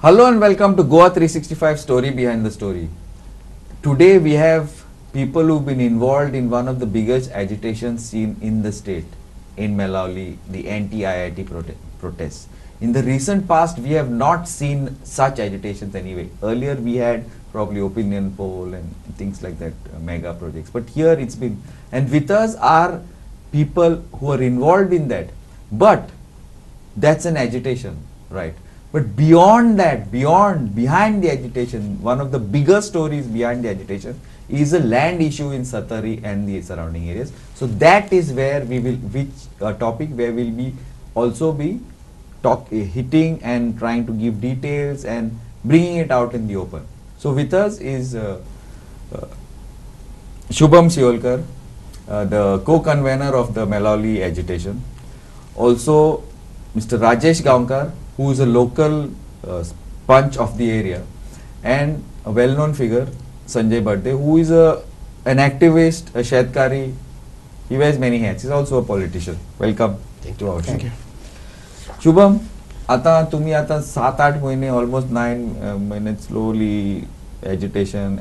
Hello and welcome to Goa 365 Story Behind the Story. Today we have people who've been involved in one of the biggest agitation scene in the state, in Melauli, the anti-IIT protests. In the recent past, we have not seen such agitations anyway. Earlier we had probably opinion poll and things like that, mega projects. But here it's been, and with us are people who are involved in that. But that's an agitation, right? But beyond that, behind the agitation, one of the bigger stories behind the agitation is a land issue in Satari and the surrounding areas. So that is where we will, topic where we'll be also be hitting and trying to give details and bringing it out in the open. So with us is Shubham Siolkar, the co-convener of the Melauli agitation. Also Mr. Rajesh Gaonkar, who is a local punch of the area, and a well-known figure, Sanjay Badde, who is an activist, a Shetkari. He wears many hats. He is also a politician. Welcome to our show. Thank you. Shubham, आता तुम्ही आता 7-8 महिने, almost 9 महिने slowly agitation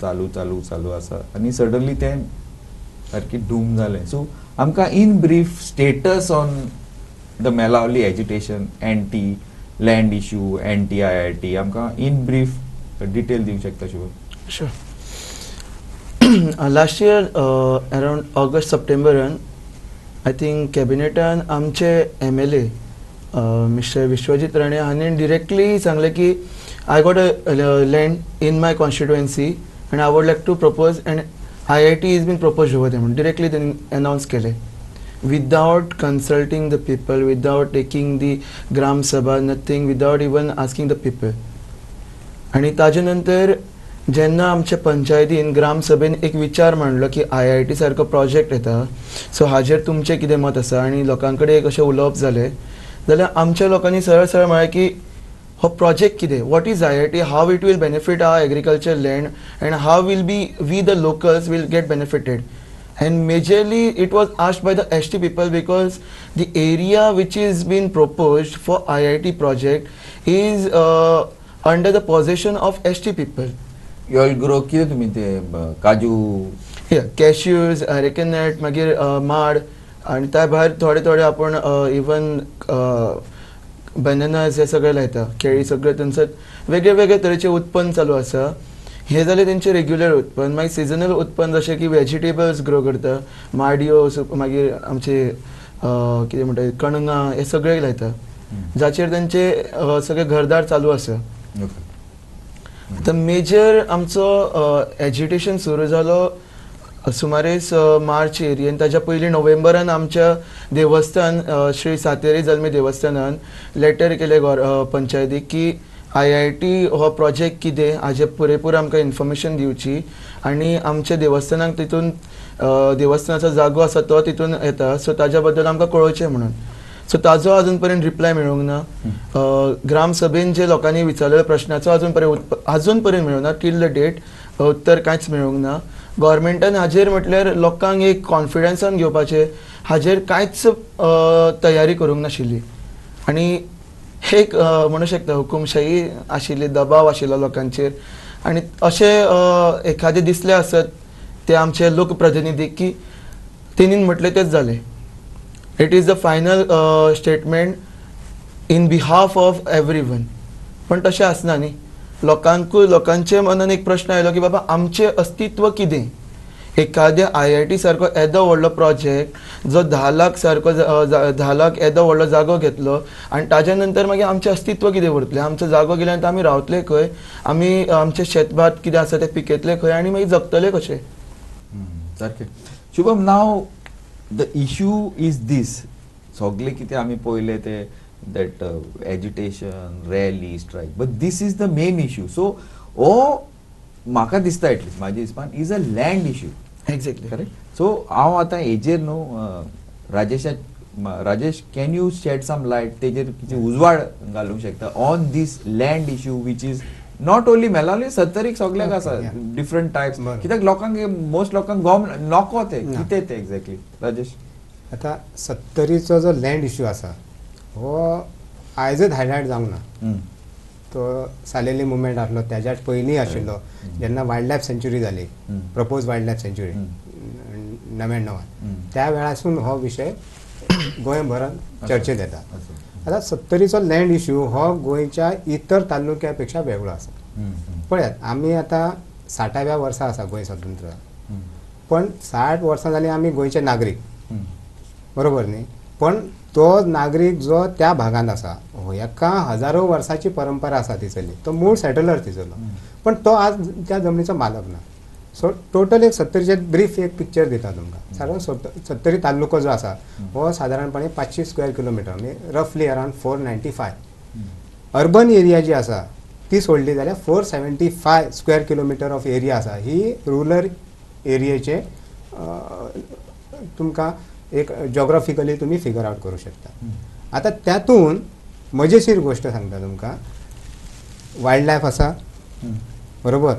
चालू असा, आणि suddenly ते सारखी doom झाले. So आमका in brief status on the Melauli agitation, anti-land issue, anti-IIT, आमका in brief detail देऊ शकता Shubham? Sure. Last year, around August, September, I think cabinetan आमचे MLA, Mr. Vishwajit Rane, हांणी directly सांगले की I got a land in my constituency and I would like to propose, and IIT is being proposed over there. Directly then announce केले. Without consulting the people, without taking the Gram Sabha, nothing, without even asking the people. आणि ताजेनंतर जेन्ना आमच्या पंचायतीन ग्राम सभेन एक विचार मांडलो की IIT सारको प्रोजेक्ट येता, सो हाजेर तुमचें कितें मत आसा, आनी लोकां कडेन एक अशें उलोवप जालें, जाल्यार आमच्या लोकांनी सरळ सरळ म्हळें की हो प्रोजेक्ट कितें, what is IIT, how it will benefit our agriculture land and how will be we the locals will get benefited. And majorly it was asked by the ST people because the area which is being proposed for IIT project is under the possession of ST people. You all grow कितें तुमी ते काजू, Yeah, cashews, arecanut, मागीर माड, आणि त्या भायर थोडे थोडे आपण इवन बनानास हे सगळे लायता, केळी सगळे थंयसर वेगळे वेगळे तरेचे उत्पन्न चालू आसा. हे जाले तेंचे रेग्युलर उत्पन्न. मागीर सिजनल उत्पन्न जशें की वेजिटेबल्स ग्रो करता, माडयो, मागीर आमचे कितें म्हणटा कणगां, हे सगळे लायता, जाचेर तेंचे सगळे घरदार चालू आसा. आतां मेजर आमचो एजिटेशन सुरू जालो सुमारेस मार्च एरियेन. ताच्या पयलीं नोव्हेंबरान आमच्या देवस्थान श्री सातेरी जल्मी देवस्थानान लेटर केले पंचायतीक की IIT हो प्रोजेक्ट कितें, हाजे पुरेपूर आमकां इन्फॉर्मेशन दिवची, आनी आमच्या देवस्थानाक तितून देवस्थानाचो जागो आसा तो तितून येता, सो ताज्या बद्दल आमकां कळोवचें म्हणून. सो ताजो अजून पर्यंत रिप्लाय मेळूंक ना. ग्राम सभेन जे लोकांनी विचारलेल्या प्रश्नाचो अजून पर्यंत मेळूंक ना. टील द डेट उत्तर कांयच मेळूंक ना. गव्हर्मेंटान हाजेर म्हटल्यार लोकांक एक कॉन्फिडन्सान घेवपाचें हाजेर कांयच तयारी करूंक नाशिल्ली, आनी एक म्हणू शकता हुकुमशाही आशिल्ली, दबाव आशिल्लो लोकांचेर. आनी अशें एखादे दिसले आसत ते आमचे लोकप्रतिनिधीक की तेणीन म्हटलें तेच जालें, it is the final statement in behalf of everyone. पण तशें आसना न्ही. लोकांचे मनान एक प्रश्न आयलो की बाबा आमचें अस्तित्व कितें. एखाद्या IIT सारको येदो व्हडलो प्रोजेक्ट जो 10 लाख सारको 10 लाख येदो व्हडलो जागो घेतलो, आनी ताज्या नंतर मागीर आमचें अस्तित्व कितें उरतलें. आमचो जागो गेल्यानंतर आमी रावतले खंय, आमी आमचें शेतभात कितें आसा तें पिकयतले खंय, आनी मागीर जगतले कशें. सारकें. Shubham, now the issue is this, सगळे कितें आमी पळयलें ते that agitation, rally, strike, but this is the main issue. So हो म्हाका दिसता एटलीस्ट म्हाज्या हिसपान is a land issue. Exactly correct. So हांव आतां हेजेर न्हू Rajesh, can you shed some light, तेजेर कितें उजवाड घालूंक शकता on this land issue which is not only Melauli, सत्तरीक सगळ्याक आसा डिफरंट टायप्स. कित्याक लोकांक मोस्ट लोकांक गॉम नको ते कितें ते एक्झॅक्टली राजेश. आता सत्तरीचो जो लँड इश्यू आसा हो आयजच हायलायट जावंक ना. तो सालेली मुवमेंट आसलो त्याच्याच पयलीं आशिल्लो जेन्ना वायल्ड लायफ सेंच्युरी जाली प्रपोज वायल्ड लायफ सेंच्युरी 99 त्या वेळासून हो विशय गोंयभरात चर्चेत येता. आता 70रीचो लँड इश्यू हो गोंयच्या इतर तालुक्या पेक्षा वेगळो आसा. पळयात आमी आतां 60व्या वर्सा आसा गोंय स्वतंत्र, पण 60 वर्सां जाली आमी गोंयचे नागरीक, बरोबर न्ही. पण तो नागरीक जो त्या भागांत आसा एका हजारो वर्साची परंपरा आसा तिचली, तो मूळ सेटलर तिचलो, पण तो आज त्या जमनीचो मालक ना. सो टोटल एक 70चे ब्रीफ एक पिक्चर दिता तुमकां. सादारण 70 तालुको जो आसा हो सादारणपणे 500 स्क्वेअर किलोमिटर म्हणजे रफली अरावंड 495. अर्बन एरिया जी आसा ती सोडली जाल्यार 475 स्क्वेअर किलोमिटर ऑफ एरिया आसा ही रुरल एरियेचे तुमकां एक जॉग्राफिकली तुम्ही फिगर आउट करू शकता. आता त्यातून मजेशीर गोष्ट सांगता तुमकां, वायल्ड लायफ आसा बरोबर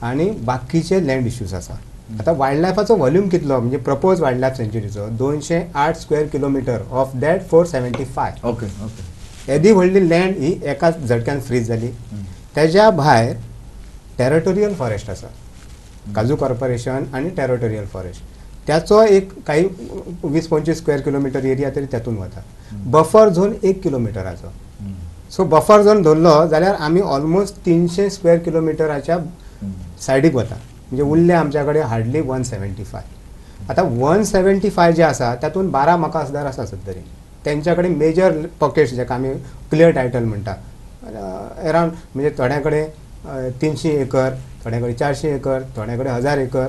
आणि बाकीचे लँड इश्यूज आसा. आता वायल्ड लायफाचो व्हॉल्यूम कितलो म्हणजे प्रपोज वायल्ड लायफ सेंच्युरीचो 208 square kilometre of that 475. Okay okay. येदी व्हडली लँड ही एकाच झटक्यान फ्रीज जाली. त्याच्या भायर टेरिटोरियल फॉरेस्ट आसा, काजू कॉर्पोरेशन आणि टेरिटोरियल फॉरेस्ट, त्याचो एक काही 20-25 स्क्वेअर किलोमिटर एरिया तरी त्यातून वता. बफर झोन 1 किलोमिटराचो. सो बफर झोन धरलो जाल्यार आमी ऑलमोस्ट 300 स्क्वेअर किलोमिटराच्या सायडीक वता, म्हणजे उरले आमच्याकडे हार्डली 175. आता 175 जे आसा तातूंत 12 मकासदार आसा तरी त्यांच्याकडे मेजर पॉकेट्स जेका आमी क्लियर टायटल म्हणटा अरावंड म्हणजे थोड्या कडेन 300 एकर, थोड्या कडेन 400 एकर, थोड्या कडेन 1000 एकर.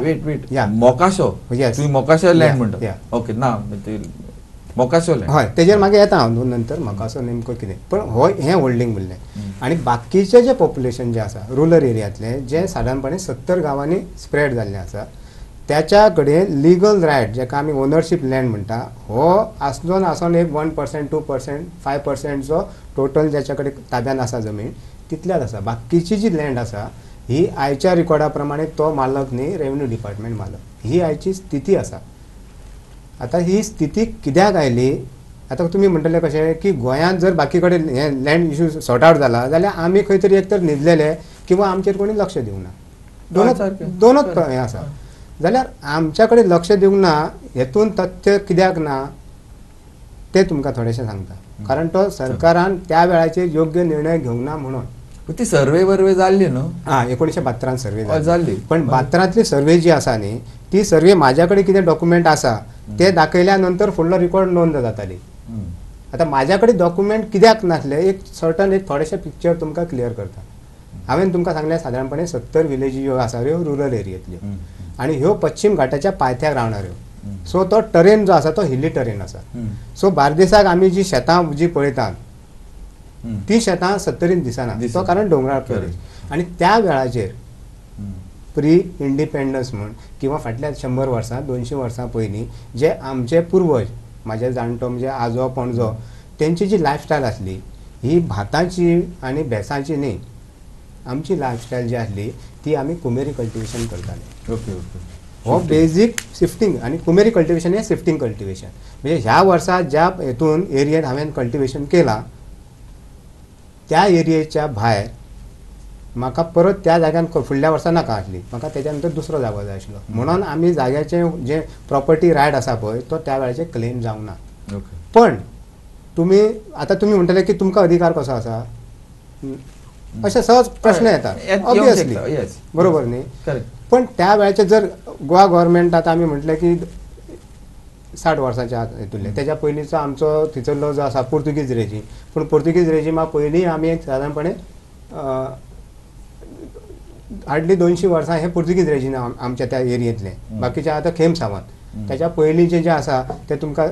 वेट मोकाशो तुम्ही मोकाशो लँड म्हणटा. ओके ना मोकाशो लँड हय तेजेर मागीर येता हांव नंतर मोकाशो नेमको कितें. पण हो हें होल्डिंग उरलें. आनी बाकीचे जे पॉप्युलेशन जे आसा रुरल एरियांतले जे सादारणपणे 70 गांवांनी स्प्रेड जाल्लें आसा त्याच्या कडेन लिगल रायट जेका आमी ओनरशीप लँड म्हणटा हो आसून एक 1%, 2%, 5% जो टोटल ज्याच्या कडेन ताब्यान आसा जमीन तितल्याच आसा. बाकीची जी लँड आसा ही आयच्या रिकॉर्डा प्रमाणे तो मालक न्ही रेव्हेन्यू डिपार्टमेंट मालक, ही आयची स्थिती आसा. आता ही स्थिती कित्याक आयली, आता तुम्ही म्हणटले कशें की गोंयांत जर बाकी कडेन हे लँड इश्यू सॉर्ट आउट जाला जाल्यार आमी खंय तरी एक तर न्हिदलेले किंवा आमचेर कोणी लक्ष दिवंक ना. दोनच हें आसा. जाल्यार आमच्या कडेन लक्ष दिवंक ना हेतून तथ्य कित्याक ना ते तुमकां थोडेशें सांगता. कारण तो सरकारान त्या वेळाचेर योग्य निर्णय घेवंक ना म्हणून. ती सर्वे वर्वे जाल्ली न्हू. 1972 सर्वे जाल्ली. पण 72तली सर्वे जी आसा न्ही ती सर्वे माझ्या कडेन कितें डॉक्युमेंट आसा ते दाखयल्या नंतर फुडलो रिकॉर्ड नोंद जाताली. आता माझ्या कडेन डॉक्युमेंट कित्याक नासले एक सर्टन एक थोडेशे पिक्चर तुमकां क्लियर करता. हांवें तुमकां सांगलें सादारणपणे 70 विलेजी ह्यो आसा ह्यो रुरल एरियेंतल्यो आनी ह्यो पश्चिम घाटाच्या पायथ्याक रावणाऱ्यो. सो तो टरेन जो आसा तो हिली टरेन आसा. सो बार्देसाक आमी जी शेतां जी पळयतात ती शेतां 70रीन दिसना तो कारण डोंगराळ प्रदेश. आनी त्या वेळाचेर प्री इंडिपेंडन्स म्हण किंवा फाटल्या 100 वर्सां 200 वर्सां पयलीं जे आमचे पूर्वज म्हाजे जाणटो म्हणजे आजो पणजो तेंची जी लायफस्टायल आसली ही भाताची आनी भेसाची न्ही. आमची लायफस्टायल जी आसली ती आमी कुमेरी कल्टिवेशन करताले. Okay okay. हो बेजीक शिफ्टिंग आनी कुमेरी कल्टिवेशन हे शिफ्टिंग कल्टिवेशन म्हणजे ह्या वर्सा ज्या हेतून एरियेत हांवें कल्टिवेशन केलां त्या एरियेच्या भायर म्हाका परत त्या जाग्यान फुडल्या वर्सा नाका आसली, म्हाका तेच्या नंतर दुसरो जागो जाय आशिल्लो. म्हणून आमी जाग्याचे जे प्रॉपर्टी रायट आसा पळय तो त्या वेळाचेर क्लेम जावंक ना. पण तुम्ही म्हणटले की तुमकां अधिकार कसो आसा अशे सहज प्रश्न येता ऑब्वियसली बरोबर न्ही. पण त्या वेळाचेर जर गोवा गव्हर्मेंट आतां आमी म्हटलें की 60 वर्सांच्या हितूरले तेच्या पयलींचो आमचो थंयसरलो जो आसा पोर्तुगीज रेजीम. पूण पोर्तुगीज रेजिमा पयलीं आमी एक सादारणपणे हार्डली 200 वर्सां हे पोर्तुगीज रेजीम आमच्या त्या एरियेंतले. बाकीचे आतां खेम सावंत त्याच्या पयलींचे जे आसा ते तुमकां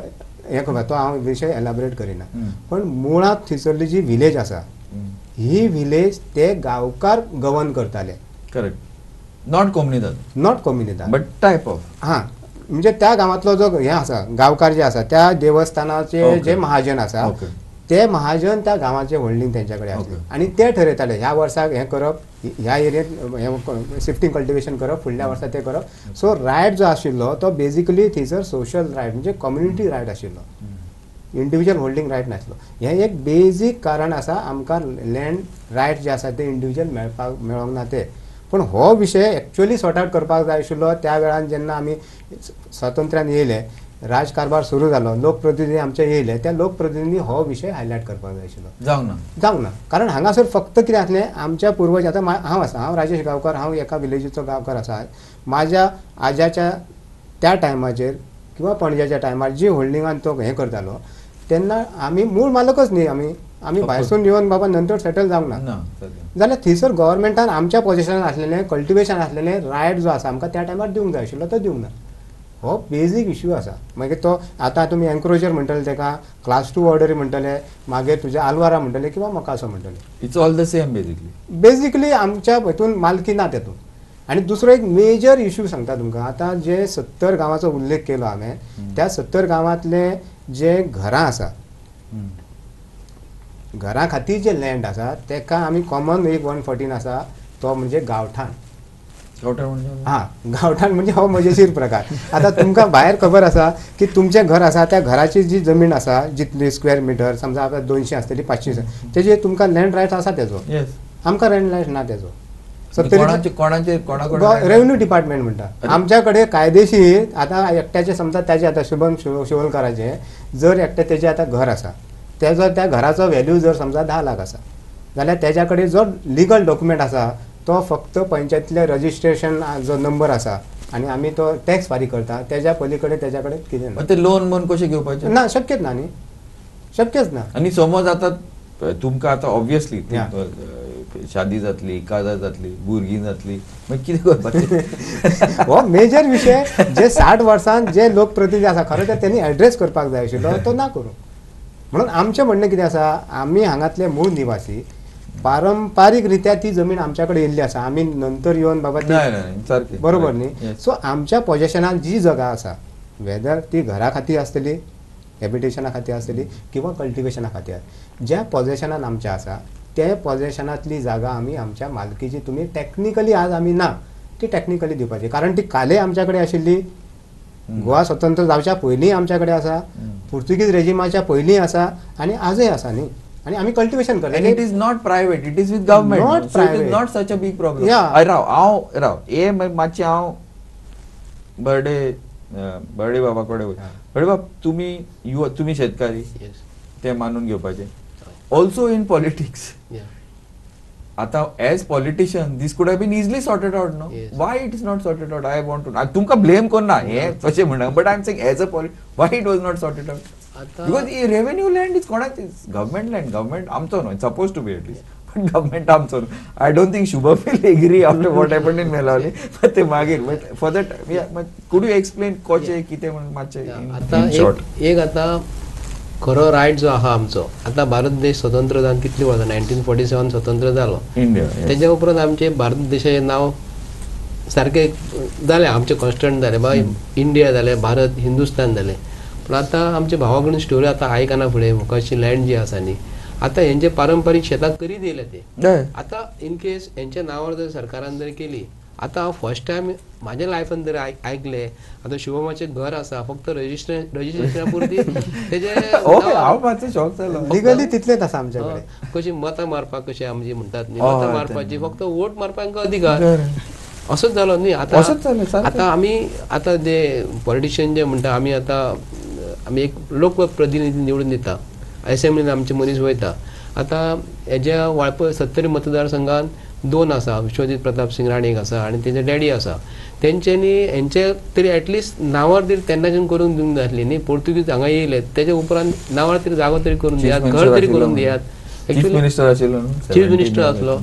हें खबर तो हांव विशय एलाबरेट करिना. पण मुळांत थंयसरली जी विलेज आसा ही विलेज ते गांवकार गवर्न करताले. Correct. Not comunidade but type of. हां म्हणजे त्या गांवांतलो जो हे आसा गांवकार जे आसा त्या देवस्थानाचे जे महाजन आसा ते महाजन त्या गांवाचे होल्डिंग तेंच्याकडे आसले आनी ते ठरयताले ह्या वर्साक हें करप ह्या एरियेंत हें शिफ्टिंग कल्टिवेशन करप फुडल्या वर्सा तें करप. सो रायट जो आशिल्लो तो बेजिकली थंयसर सोशल रायट म्हणजे कम्युनिटी रायट आशिल्लो. इंडिव्हिज्युअल होल्डिंग रायट नासलो. हें एक बेजीक कारण आसा आमकां लँड रायट जे आसा ते इंडिव्हिज्युअल मेळोंक ना ते. पूण हो विशय एक्चुअली सॉर्ट आवट करपाक जाय आशिल्लो त्या वेळार जेन्ना आमी स्वातंत्र्यान येयले, राजकारभार सुरू जालो, लोकप्रतिनिधी आमचे येयले, त्या लोकप्रतिनिधी हो विशय हायलायट करपाक जाय आशिल्लो. जावंक ना. कारण हांगासर फक्त कितें आसलें, आमच्या पुर्वज आतां हांव आसा, हांव राजेश गांवकर, हांव एका विलेजीचो गांवकर आसा. म्हाज्या आज्याच्या त्या टायमाचेर किंवा पणज्याच्या टायमार जी होल्डिंगान तो हें करतालो तेन्ना आमी मूळ मालकच न्ही, आमी भायरसून येवन बाबा नंतर सेटल जावंक ना. जाल्यार थंयसर गव्हर्मेंटान आमच्या पोझिशनान आसलेलें कल्टिवेशन आसलेलें रायट जो आसा आमकां त्या टायमार दिवंक जाय आशिल्लो तो दिवंक ना. हो बेजीक इश्यू आसा. मागीर तो आतां तुमी एन्क्रोचर म्हणटले, ताका क्लास 2 ऑर्डरी म्हणटले, मागीर तुजे आलवारा म्हणटले किंवा मोकासो म्हणटले. It's all the same basically आमच्या हितून मालकी ना तेतून. आनी दुसरो एक मेजर इश्यू सांगता तुमकां. आतां जे 70 गांवांचो उल्लेख केलो हांवें, त्या 70 गांवांतले जे घरां आसा, घरा खातीर जे लँड आसा तेका आमी कॉमन एक 114 आसा तो म्हणजे गांवठाण. गांवठाण म्हणजे हो मजेशीर प्रकार. आतां तुमकां भायर खबर आसा की तुमचें घर आसा, त्या घराची जी जमीन आसा जितली स्क्वेअर मिटर, समजा आतां 200 आसतली 500 तेजे तुमकां लँड रायट आसा तेजो. आमकां लँड रायट ना तेजो. रेव्हेन्यू डिपार्टमेंट म्हणटा. आमच्याकडे कायदेशीर आतां एकट्याचे समजा त्याचे आतां शुभम शिवलकराचे जर एकटे तेजे आतां घर आसा, तेजो त्या घराचो व्हॅल्यू जर समजा 10 लाख आसा, जाल्यार तेज्या कडेन जो लिगल डॉक्युमेंट आसा तो फक्त पंचायतीतले रजिस्ट्रेशन जो नंबर आसा आनी आमी तो टॅक्स फारीक करता, तेज्या पलीकडे तेज्या कडेन कितें ना. ते लोन म्हूण कशें घेवपाचें ना, शक्यच ना न्ही, शक्यच ना. आनी समज आतां तुमकां आतां ऑब्वियसली शादी जातली, काजार जातली, भुरगीं जातली, मागीर कितें करपाचें? हो मेजर विशय जे 60 वर्सान जे लोकप्रतिनिधी आसा खरो तर त्यांनी एड्रेस करपाक जाय आशिल्लो, तो ना करूं. म्हणून आमचें म्हणणें कितें आसा, आमी हांगातले मूळ निवासी, पारंपारीक रित्या ती जमीन आमच्याकडे येयल्ली आसा. आमी नंतर येवन बाबा बरोबर न्ही. सो आमच्या पोझेशनान जी जागा आसा, वेदर ती घरा खातीर आसतली, हॅबिटेशना खातीर आसतली किंवा कल्टिवेशना खातीर, ज्या पोझेशनान आमच्या आसा त्या पोझेशनांतली जागा आमी आमच्या मालकीची, तुमी टॅक्निकली आज आमी ना ती टॅक्निकली दिवपाची. कारण ती काले आमच्याकडे आशिल्ली, गोवा स्वतंत्र जावच्या पयलीं आमच्याकडे आसा, पुर्तुगीज रेजिमाच्या पयलीं आसा आनी आजय आसा न्ही. आणि आम्ही कल्टिवेशन करता. And it is not private, it is with government. Not so private. it is not such a big problem. Yeah. राव हे मातशें हांव बर्डे बाबा कडेन वयता. बर्डे बाब, तुम्ही शेतकारी ते मानून घेवपाचे. ऑल्सो इन पॉलिटिक्स, आता as politician this could have been easily sorted out. No, why it is not sorted out? I want to, तुमकां ब्लेम करना हे तशें म्हणा, but I am saying as a why it was not sorted out? Because revenue land is government land. Government आमचो न्हू, it's supposed to be at least. But government आमचो न्हू. I don't think Shubham will agree after what happened in Melawli. But ते मागीर, but for that, could you explain कोचे कितें म्हणून मातशें in short? एक आता खरो रायट जो आहा आमचो, आता भारत देश स्वतंत्र जावन कितली वर्सां, 1947 स्वतंत्र जालो इंडिया. तेच्या उपरांत आमचे भारत देशाचें नांव सारकें जालें, आमचें कॉन्स्टंट जालें, बा इंडिया जालें, भारत हिंदुस्तान जालें. पण आता आमच्या भावाकडून स्टोरी आता आयकना फुडें, मुखाची लँड जी आसा न्ही, आता हेंचे पारंपारीक शेतां करीत येयले ते. आता इन केस हेंच्या नांवार जर सरकारान जर केली, आता हांव फर्स्ट टायम म्हाज्या लायफान जर आयकले, आता शुभमाचें घर आसा फक्त रजिस्ट्रेशना पुरती तेजे हांव मातसो शॉक जालो. लिगली तितलेच आसा आमच्याकडे. कशी मतां मारपाक कशी आमची म्हणटात न्ही, मतां मारपाची फक्त वोट मारपाक अधिकार, असोच जालो न्ही. आता आमी आता जे पॉलिटिशियन जे म्हणटा, आमी एक लोकप्रतिनिधी निवडून दिता, असेंब्लीन आमचे मनीस वयता. आता हेज्या वाळपय 70 मतदारसंघान 2 आसा, विश्वजीत प्रताप सिंग राणे आसा आनी तेजे डॅडी आसा. तेंच्यांनी हेंचे तरी एटलिस्ट नांवार तरी तेन्नाच्यान करून दिवंक जाय आसली न्ही. पोर्तुगीज हांगा येयले तेच्या उपरांत नांवार तरी जागो तरी करून दियात, घर तरी करून दियात. चीफ मिनिस्टर आशिल्लो. चीफ मिनिस्टर आसलो.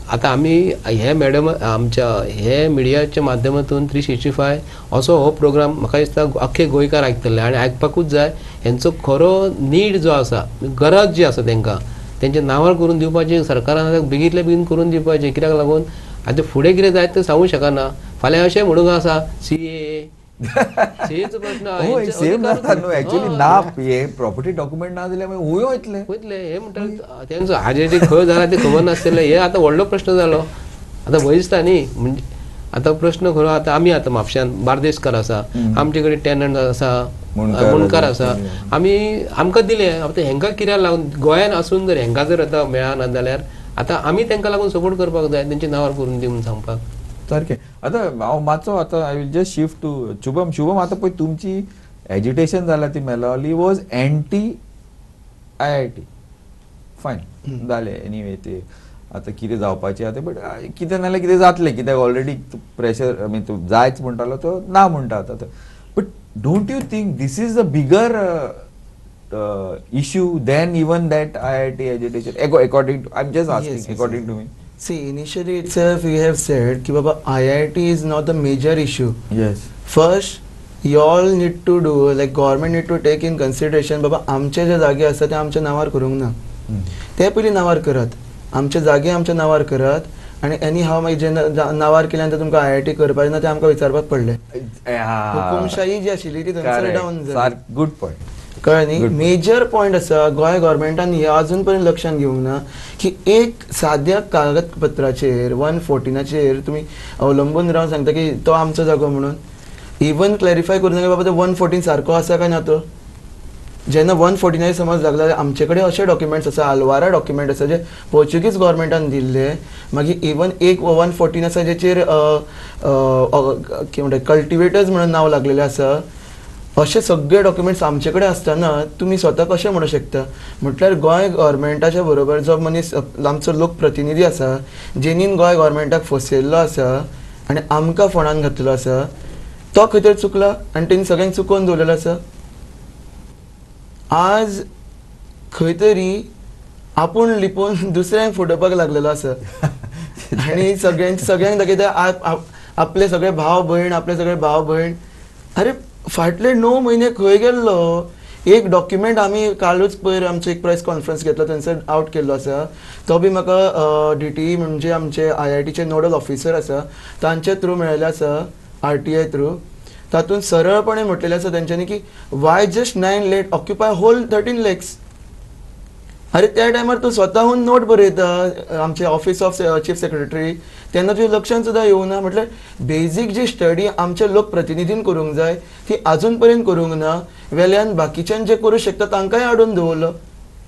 आता आमी हे मॅडम आमच्या हे मिडियाच्या माध्यमातून 365 असो हो प्रोग्राम म्हाका दिसता अख्खे गोंयकार आयकतले आनी आयकपाकूच जाय. हेंचो खरो नीड जो आसा, गरज जी आसा तांकां, तेंच्या नांवार करून दिवपाची सरकारान बेगींतल्या बेगीन करून दिवपाचें. कित्याक लागून आतां फुडें कितें जायत तें सांगूंक शकना. फाल्यां अशें म्हणूंक आसा सीएचो प्रश्न एक्चुअली ना, हे प्रॉपर्टी डॉक्युमेंट ना जाल्यार हुंय वयतले हे म्हणटा तेंचो हाजेर खंय जाला ते खबर नासतलें. हे आतां व्हडलो प्रश्न जालो. आतां भंय दिसता न्ही. म्हणजे आतां प्रश्न खरो, आतां आमी आतां म्हापश्यान बार्देसकार आसा, आमचे कडेन टॅनंट आसा, मुणकार आसा आमी आमकां दिले आतां हेंकां कित्याक लागून गोंयान आसून जर हेंकां जर आतां मेळना जाल्यार आतां आमी तेंकां लागून सपोर्ट करपाक जाय तेंच्या नांवार करून दी म्हणून सांगपाक सारकें. आतां हांव मातसो आतां I will just shift to Shubham आतां पळय तुमची एज्युटेशन जाल्या ती मेलावली वॉज एंटी IIT फायन जालें एनीवे ते आतां कितें जावपाचें आतां बट कितें नाल्यार कितें जातलें कित्याक ऑलरेडी प्रेशर आय मीन तूं जायच म्हणटालो तो ना म्हणटा आतां but don't you think this is a bigger issue than even that IIT education according to I'm just asking Yes, according to me. See, initially itself we have said ki baba IIT is not the major issue. Yes. First you all need to do like government need to take in consideration baba आमचे जे जागे आसा ते आमच्या नावार करूंक ना ते पयली नावार करात आमचे जागे आमच्या नावार करात आणि एनी हाव मागीर जेन्ना नावार केल्यानंतर तुमकां IIT करपाचें ना ते आमकां विचारपाक पडले हुकुमशाही जी आशिल्ली ती थंयसर डावन जाली. गुड पॉइंट कळ्ळें न्ही मेजर पॉयंट आसा गोंय गव्हर्मेंटान हे अजून पर्यंत लक्षात घेवंक ना की एक साद्या कागदपत्राचेर 114चेर तुमी अवलंबून रावन सांगता की तो आमचो जागो म्हणून इवन क्लॅरिफाय करूं ना बाबा तो 114 सारको आसा काय ना तो जेन्ना 114 समज लागला जाल्यार आमचे कडेन अशे डॉक्युमेंट्स आसा आल्वारा डॉक्युमेंट आसा जे पोर्चुगीज गव्हर्मेंटान दिल्ले मागीर इवन एक 114 आसा जेचेर कितें म्हणटा कल्टिवेटर्स म्हणून नांव लागलेलें आसा अशे सगळे डॉक्युमेंट्स आमचे कडेन आसतना तुमी स्वता कशें म्हणूं शकता म्हटल्यार गोंय गव्हर्मेंटाच्या बरोबर जो मनीस आमचो लोकप्रतिनिधी आसा जेणीन गोंय गव्हर्मेंटाक फसयल्लो आसा आनी आमकां फोंडान घातलेलो आसा तो खंय तरी चुकला आनी तेणी सगळ्यांक चुकोवन दवरलेलो आसा. आज खंय तरी आपूण लिपोवन दुसऱ्यांक फुडोवपाक लागलेलो आसा आनी सगळ्यांक दाखयता आपले सगळे भाव भयण अरे फाटले 9 महिने खंय गेल्लो एक डॉक्युमेंट आमी कालूच पयर आमचो एक प्रेस कॉन्फरन्स घेतलो थंयसर आउट केल्लो आसा तो बी म्हाका DTE म्हणजे आमचे IITचे नोडल ऑफिसर आसा तांचे थ्रू मेळिल्ले आसा RTI थ्रू तातूंत सरळपणे म्हटलेलें आसा तेंच्यांनी की why just 9 let occupy whole 13 lakes. अरे त्या टायमार तूं स्वताहून नोट बरयता आमचे ऑफिस ऑफ चीफ सेक्रेटरी तेन्ना तुझ्या लक्षांत सुद्दां येवं ना म्हटल्यार बेजीक जी स्टडी आमच्या लोकप्रतिनिधीन करूंक जाय ती आजून पर्यंत करूंक ना वेल्यान बाकीच्यान जे करूं शकता तांकांय आडून दवरलो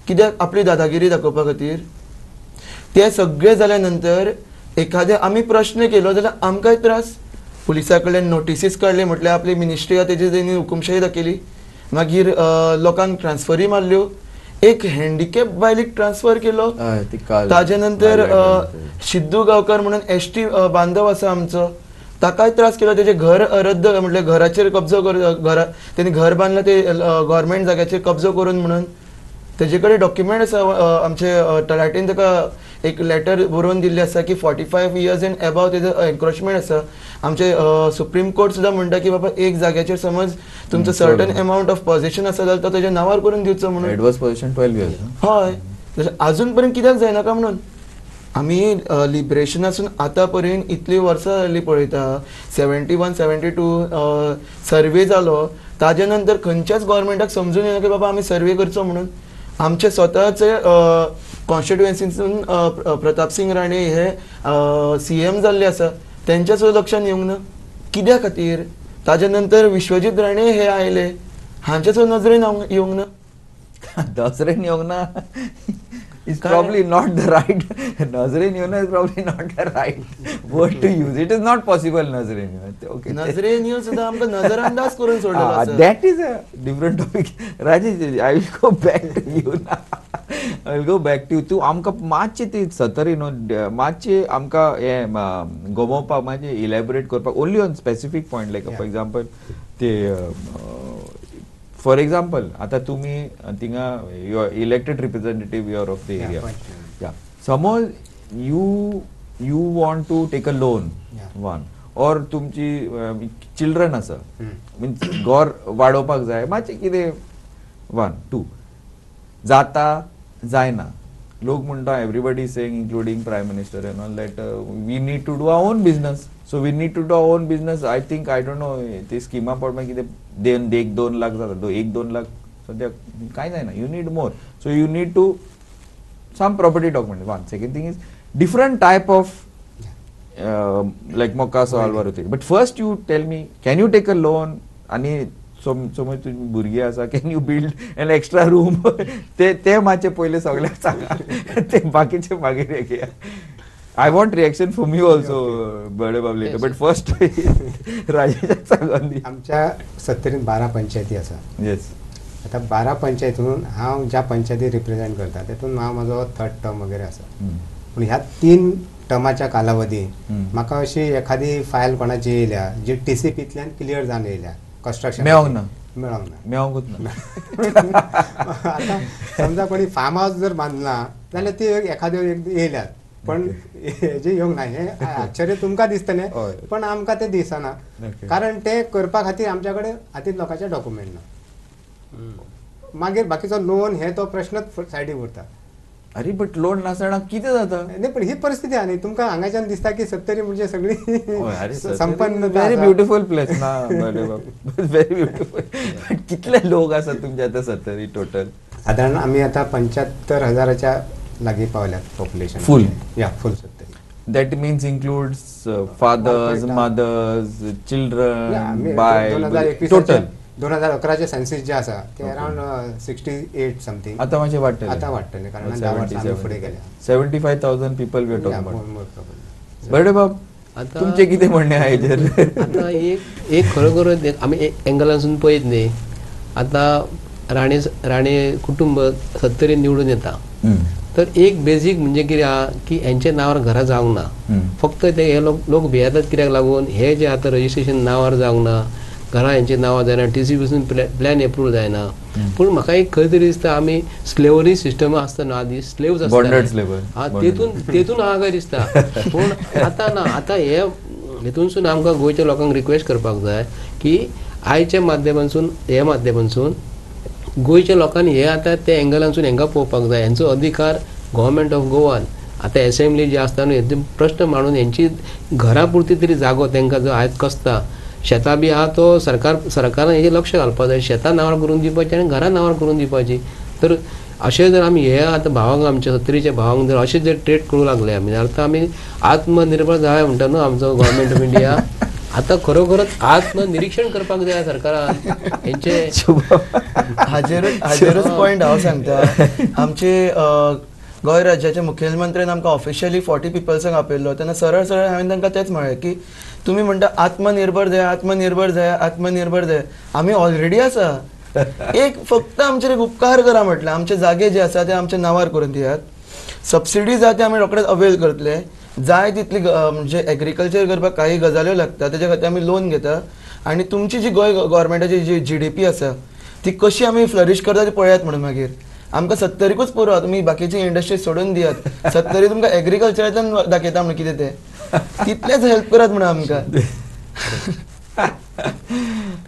कित्याक आपली दादागिरी दाखोवपा खातीर. ते सगळे जाल्या नंतर एखादे आमी प्रश्न केलो जाल्यार आमकांय त्रास पुलिसा कडल्यान नोटिसीस काडले म्हटल्यार आपली मिनिस्ट्री आहा तेजी तेणी हुकुमशाही दाखयली मागीर लोकांक ट्रान्सफरी मारल्यो एक हँडिकॅप बायलीक ट्रान्सफर केलो ताजे नंतर सिद्धू गांवकर म्हणून ST बांधव आसा आमचो ताकाय त्रास केलो तेजे घर रद्द म्हटल्यार घराचेर कब्जो कर तेणी घर बांदला ते गव्हर्मेंट जाग्याचेर कब्जो करून म्हणून तेजे कडेन डॉक्युमेंट आसा आमचे तलाटीन ताका एक लेटर बरोवन दिल्ले आसा की 45 years एंड एबाव तेजो एन्क्रोचमेंट आसा. आमचे सुप्रीम कोर्ट सुद्दां म्हणटा की बाबा एक जाग्याचेर समज तुमचो सर्टन अमाउंट ऑफ पोझेशन आसा जाल्यार तो तेज्या नांवार करून दिवचो म्हणून एडवर्स पोझिशन 12 years. हय अजून पर्यंत कित्याक जायनाका म्हणून आमी लिबरेशनासून आतां पर्यंत इतली वर्सां जाल्ली पळयता 71, 72 सर्वे जालो ताजे नंतर खंयच्याच गव्हर्मेंटाक समजून येना की बाबा आमी सर्वे करचो म्हणून. आमचे स्वताचे कॉन्स्टिट्युएन्सीसून प्रताप सिंग राणे हे CM जाल्ले आसा तेंच्या सुद्दां लक्षांत येवंक ना कित्या खातीर. ताजे नंतर विश्वजीत राणे हे आयले हांचे सुद्दां नजरेन येवंक ना. नजरेन येवंक ना is probably not the right Nazarene Yona is probably not the right word to use. It is not possible Nazarene Yona. Okay. Nazarene Yona सुद्धा आमका नजरअंदाज करून सोडलेलो आसा. That is a different topic. Rajesh, I will go back to you now. I will go back to you. तू आमका मातशे ते सतरी न्हू मातशे आमका हे गोमोवपाक म्हणजे इलॅबोरेट करपाक only on specific point like for example ते फॉर एक्झाम्पल आता तुम्ही थिंगा your elected representative your of the area या समज you want to take a loan one और तुमची चिल्ड्रन आसा मीन्स घर वाडोवपाक जाय मातशें कितें 1, 2 जाता जायना लोक म्हणटा everybody saying including prime minister and all that we need to do our own business. So we need to do our own business. I think I don't know ते स्किमा पडपाक कितें 1-2 लाख जाता 1-2 लाख सद्या कांय जायना. You need more. So you need to some property document. One second thing is different type of like Mokaso Alvaruthi. But first you tell me, can you take a loan? आणि समज तुझी भुरगीं आसा, can you build an extra room? ते मातशें पयलें सगळ्यांक सांगा, ते बाकीचे मागीर घेया. I want reaction from you also, बडे बाब later. But first, राजेशाक सांगून दी. आमच्या सत्तरीन 12 पंचायती आसा. Yes. आता 12 पंचायतीतून हांव ज्या पंचायती रिप्रेझेंट करता तेतून हांव म्हाजो 3rd टर्म वगैरे आसा. पूण ह्या 3 टर्माच्या कालावधी म्हाका अशी एखादी फायल कोणाची येयल्या जी TCPतल्यान क्लियर जावन येयल्या, कन्स्ट्रक्शन मेळोंक ना. मेळोंक ना. मेळोंकूच ना. आता समजा कोणी फार्म हाऊस जर बांदला जाल्यार ती एखाद्यो येयल्यात, पण हेजे येवंक ना. हे आश्चर्य तुमकां दिसतलें, पण आमकां ते दिसना. कारण ते करपा खातीर आमच्या कडेन हातीन लोकांचे डॉक्युमेंट ना. मागीर बाकीचो लोन हे तो प्रश्नच सायडीक उरता. अरे बट लोन नासतना कितें जाता? नाही, पण ही परिस्थिती आहा न्ही. तुमकां हांगाच्यान दिसता की सत्तरी म्हणजे सगळी संपन्न व्हेरी ब्युटिफूल प्लेस ना. बडे बाब, व्हेरी ब्युटिफूल. कितले लोक आसात तुमच्या आता सत्तरी टोटल? साधारण आम्ही आता 75,000च्या लागीं पावल्यात पॉप्युलेशन. Full? या फुल सत्तरी. That means includes fathers, mothers, children, by 2021 2011चे सेन्सिस जे आसा ते अराउंड 68 समथिंग. आता मातशें वाडटलें. आता वाडटलें कारण 10 वर्सां फुडें गेल्या. 75,000 people we are talking Yeah, about. more probably. बडे बाब, आता तुमचे कितें म्हणणें आहा हेजेर? आता एक खरोखर आमी एक एंगलांसून पळयत न्ही, आता राणे कुटुंब सत्तरीन निवडून येता, तर एक बेजीक म्हणजे कितें आहा की हेंच्या नांवार घरां जावंक ना. फक्त ते हे लोक भियेतात कित्याक लागून, हे जे आता रजिस्ट्रेशन नांवार जावंक ना, घरां हेंचे नांवां जायना, TC पसून प्लॅन एप्रूव्ह जायना. पूण म्हाका एक खंय तरी दिसता आमी स्लेवरी सिस्टम आसता न्हू, आदी स्लेव्स आसता, तेतून हांगा काय दिसता. पूण आतां ना. आतां हेतूनसून आमकां गोंयच्या लोकांक रिक्वेस्ट करपाक जाय की आयच्या माध्यमांसून गोंयच्या लोकांनी हे आता त्या एंगलांसून हांकां पळोवपाक जाय. हेंचो अधिकार गव्हर्मेंट ऑफ गोवान आतां असेंब्ली जी आसता न्हू, हेचे प्रश्न मांडून हेंची घरा पुरती तरी जागो तांकां जो आयज कसता, शेतां बी आहा तो सरकारान हेजेर लक्ष घालपाक जाय. शेतां नांवार करून दिवपाची आनी घरां नांवार करून दिवपाची. तर अशें जर आमी हे आतां भावांक, आमच्या सत्तरीच्या भावांक जर अशें जर ट्रेट करूं लागले आमी, जाल्यार आमी आत्मनिर्भर जाय म्हणटा न्हू आमचो गव्हर्मेंट ऑफ इंडिया. आता खरोखरच आत्मनिरीक्षण करपाक जाय सरकारान हेंचे. हाजेरूच पॉयंट हांव सांगता. आमचे गोंय राज्याचे मुखेलमंत्र्यान आमकां ऑफिशियली 40 पिपल्सांक आपयल्लो तेन्ना सरळ हांवें तांकां तेंच म्हळें की तुमी म्हणटा आत्मनिर्भर जाय, आत्मनिर्भर जाय, आत्मनिर्भर जाय. आमी ऑलरेडी आसा. एक फक्त आमचेर एक उपकार करा म्हटलें, आमचे जागे जे आसा ते आमच्या नांवार करून दियात. सबसिडी जाय ते आमी रोखडेच अवेल करतले. जाय तितली म्हणजे एग्रीकल्चर करपाक काही गजाल्यो लागता तेज्या खातीर आमी लोन घेता. आनी तुमची जी गोंय गव्हर्मेंटाची जी GDP आसा ती कशी आमी फ्लरीश करता ती पळयात म्हणून मागीर आमकां सत्तरीकूच पुरो. तुमी बाकीची इंडस्ट्री सोडून दियात, सत्तरी तुमकां एग्रीकल्चरांतल्यान दाखयता म्हणून कितें ते तितलेच हेल्प करात म्हणून आमकां.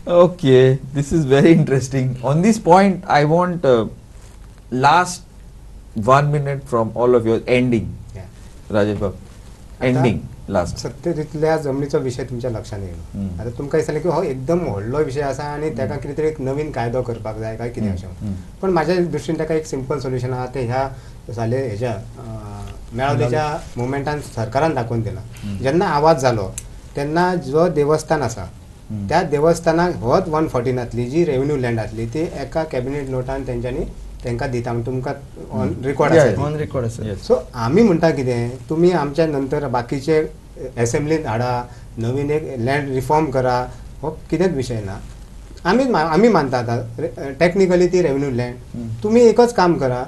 Okay, this is very interesting. On this point, I want last 1 minute from all of you. Ending. Yeah. Rajesh Bab. Ending. Last. सत्तरीतल्या जमनीचो विषय तुमच्या लक्षात येयलो. आता तुमकां दिसतलें की हो एकदम व्हडलो विषय आसा आनी ताका कितें तरी एक नवीन कायदो करपाक जाय काय कितें अशें. पण म्हाज्या दृश्टीन ताका एक सिंपल सोल्युशन आहा ते ह्या हेच्या मेळावलेच्या मुवमेंटान सरकारान दाखोवन दिला. जेन्ना आवाज जालो तेन्ना जो देवस्थान आसा त्या देवस्थानाक होच 114 जी रेव्हेन्यू लँड आसली ती एका कॅबिनेट नोटान तांकां दिता तुमकां ऑन रेकॉर्ड आसा. सो आमी म्हणटा कितें, तुमी आमच्या नंतर बाकीचे असेंब्लींत हाडा, नवीन एक लँड रिफॉर्म करा, हो कितेंच विशय ना. आमी मानता आतां टेक्निकली ती रेव्हेन्यू लँड. तुमी एकच काम करा,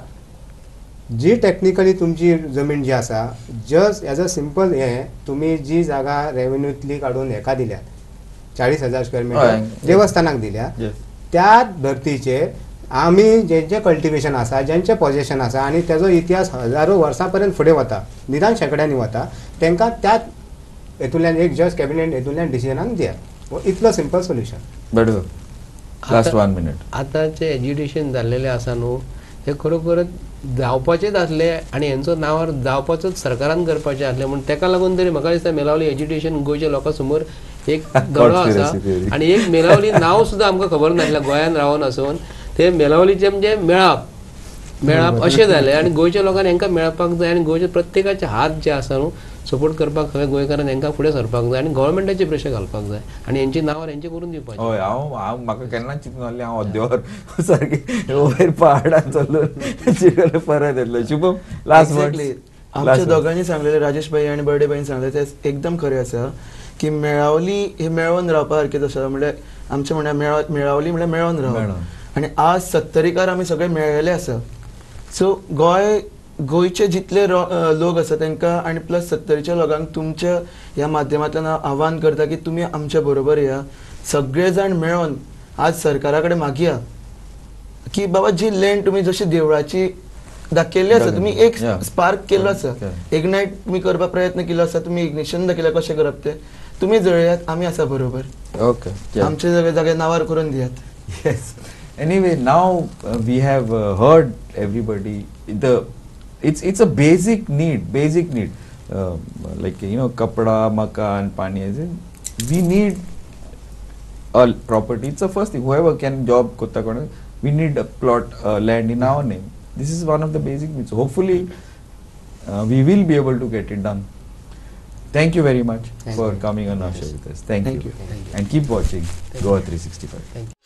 जी टेक्निकली तुमची जमीन जी आसा जस्ट एज अ सिंपल तुमी जी जागा रेव्हेन्यूतली काडून हेका दिल्यात 40,000 स्क्वेअर मीटर देवस्थानाक दिल्या, त्या धर्तीचेर आमी जेंचे कल्टिवेशन आसा, जेंचे पॉजेशन आसा आनी तेजो इतिहास हजारो वर्सां पर्यंत फुडें वता, निदान शेकड्यांनी वता, तांकां त्याच हेतूंतल्यान एक जस्ट कॅबिनेट हेतूंतल्यान डिसिजनाक दियात. इतलो सिंपल सोल्युशन. बरोबर. Last 1 minute. आतांचे एज्युकेशन जाल्लेले आसा न्हू हे खरोखरच जावपाचेच आसले आनी हेंचो नांवार जावपाचोच सरकारान करपाचें आसलें. म्हण ताका लागून तरी म्हाका दिसता मेलावली एज्युकेशन गोंयच्या लोकां समोर एक दडो आसा. आनी एक मेलावली नांव सुद्दां आमकां खबर नासलें गोंयान रावन आसून ते मेलावलीचे म्हणजे मेळप अशें जालें. आनी गोंयच्या लोकांनी हांकां मेळपाक जाय आनी गोंयच्या प्रत्येकाचे हात जे आसा न्हू सपोर्ट करपाक सगळ्या गोंयकारांनी हांकां फुडें सरपाक जाय आनी गव्हर्मेंटाचेर प्रेशर घालपाक जाय आनी हेंची नांवां हेंचे करून दिवपाची. हय हांव म्हाका केन्ना चिंतून आसलें हांव अद्देवर सारकें वयर पहाडान चलून परत येतलो. Shubham last Exactly. आमच्या दोघांनी सांगलेले, राजेश भाई आणि बर्डे भाईन सांगले ते एकदम खरें आसा की मेळावली हे मेळोन रावपा सारकें आसा. म्हणजे आमचे म्हणल्यार मेळावली म्हणल्यार मेळोन रावप. आणि आज 70कार आमी सगळे मेळ्ळेले आसा. सो गोंयचे जितले लोक आसा तांकां आनी प्लस 70च्या लोकांक तुमच्या ह्या माध्यमांतल्यान हांव आव्हान करता की तुमी आमच्या बरोबर या, सगळे जाण मेळोन आज सरकारा कडेन मागया की बाबा जी लँड तुमी जशी देवळाची दाखयल्ली आसा, तुमी एक स्पार्क केल्लो आसा, इग्नाइट तुमी करपाक प्रयत्न केलो आसा, तुमी इग्निशन दाखयला कशें करप ते, तुमी जळयात, आमी आसा बरोबर. ओके आमचे जागे नांवार करून दियात. Yes. Anyway, now we have heard everybody. It's a basic need. Like kapda, makan, pani. We need a property. It's the first thing. Whoever can job kotta kona, we need a plot land in our name. This is one of the basic needs. Hopefully, we will be able to get it done. Thank you very much for coming on our show with us. Thank you. And keep watching Goa 365.